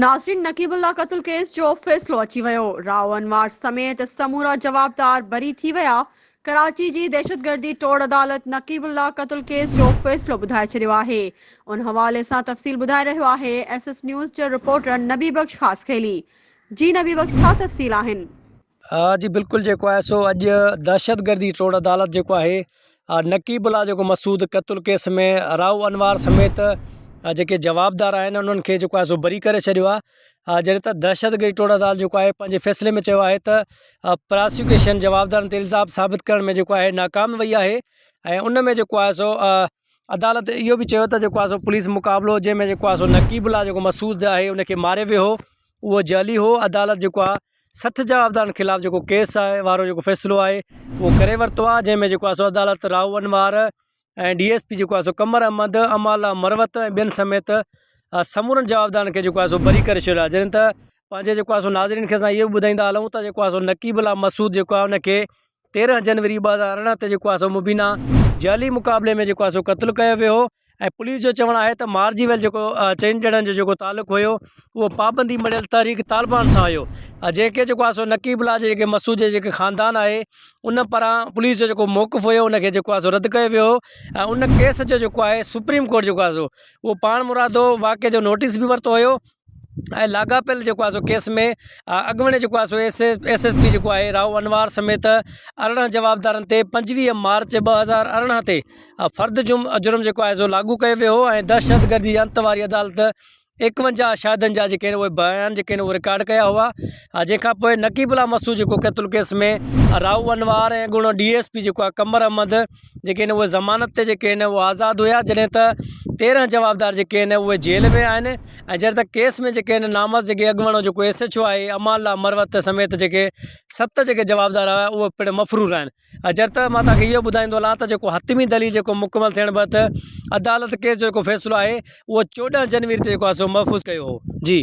नाज़रीन, नकीबुल्ला क़त्ल केस जो फ़ैसिलो अची वियो। राव अनवार समेत समूरा जवाबदार बरी थी विया। कराची जी दहशतगर्दी टोड़ अदालत नकीबुल्ला क़त्ल केस जो फ़ैसिलो ॿुधाए छॾियो आहे। उन हवाले सां तफ़सील ॿुधाए रहियो आहे SS न्यूज़ जो रिपोर्टर नबी बख्श ख़ास खेली। जी नबी बख्श, छा तफ़सील आहिनि? जी बिल्कुल जो है सो अज दहशतगर्दी टोड़ अदालत जो है नकीबुल्ला जो मसूद क़त्ल केस में राव अनवार समेत जेके जवाबदार आहिनि उन्हनि खे जेको आहे सो बरी करे छॾियो आहे। जॾहिं त दहशतगर्दी टोड़ अदालत जो है पंहिंजे फ़ैसिले में चयो आहे त प्रोसिक्यूशन जवाबदारनि ते इल्ज़ाम साबित करण में जेको आहे नाकाम वई आहे। ऐं उन में जेको आहे सो अदालत इहो बि चयो त जेको आहे सो पुलिस मुक़ाबिलो जंहिंमें जेको आहे सो नकीबुल्ला जो मसूद आहे उनखे मारे वियो हो, उहो जाली हो। अदालत जेको आहे 60 जवाबदारनि ख़िलाफ़ जो केस आहे वारो जो फ़ैसिलो आहे उहो करे वरितो आहे, जंहिंमें जेको आहे सो अदालत राव अनवार ऐं DSP जेको आहे सो कमर अहमद, अमाला मरवत ऐं ॿियनि समेत समूरनि जवाबदारनि खे जेको आहे सो बरी करे छॾियो आहे। जॾहिं त पंहिंजे जेको आहे सो नाज़रीन खे असां इहो बि ॿुधाईंदा हलूं त जेको आहे सो नकीबुल्ला मसूद जेको आहे उनखे 13 जनवरी 2018 ते जेको आहे सो मुबीना जाली मुक़ाबले में जेको आहे सो क़त्लु कयो वियो हो। ऐं पुलिस जो चवणु आहे त मारिजी वियल जेको चइनि ॼणनि जो जेको तालुक़ु हुयो उहो पाबंदी मड़ियल तहरीक तालिबान सां हुयो, जंहिंखे जेको आहे सो नकीबुल्ला जे जेके मसूद जे जेके ख़ानदान आहे उन पारां पुलिस जो जेको मौक़िफ़ हुयो उनखे जेको आहे सो रद्द कयो वियो हो। ऐं उन केस जो जेको आहे सुप्रीम कोर्ट जेको आहे सो उहो पाण मुरादो वाक़े जो नोटिस बि वरितो हुयो। ऐं लाॻापियल जेको आहे सो केस में अॻुवणे जेको आहे सो SSP जेको आहे राव अनवार समेत 18 जवाबदारनि ते 25 मार्च 2018 ते फ़र्द जुर्म जेको आहे सो लागू कयो वियो हो। ऐं दहशतगर्दी अंत वारी अदालत 51 शाहिदनि जा जेके उहे बयान जेके उहे रिकॉर्ड कया हुआ। जंहिंखां पोइ नकीबुल्ला मसूद जेको क़त्ल केस में राव अनवार ऐं गुणो DSP जेको आहे कमर अहमद जेके उहे ज़मानत ते जेके उहे आज़ादु हुया, जॾहिं त 13 जवाबदार जेके उहे जेल में आहिनि। ऐं जॾहिं त केस में जेके नामज़ जेके अॻुवणो जेको SHO आहे अमाला मरवत समेत जेके 7 जेके जवाबदार हुआ उहे पिणु मफ़रूर आहिनि। जॾहिं त मां तव्हांखे इहो ॿुधाईंदो हलां त जेको हतमी दलील जेको मुकमल थियण बैदि अदालत केस जो जेको फ़ैसिलो आहे उहो 14 जनवरी ते जेको आहे सो महफ़ूज़ कयो हो। जी।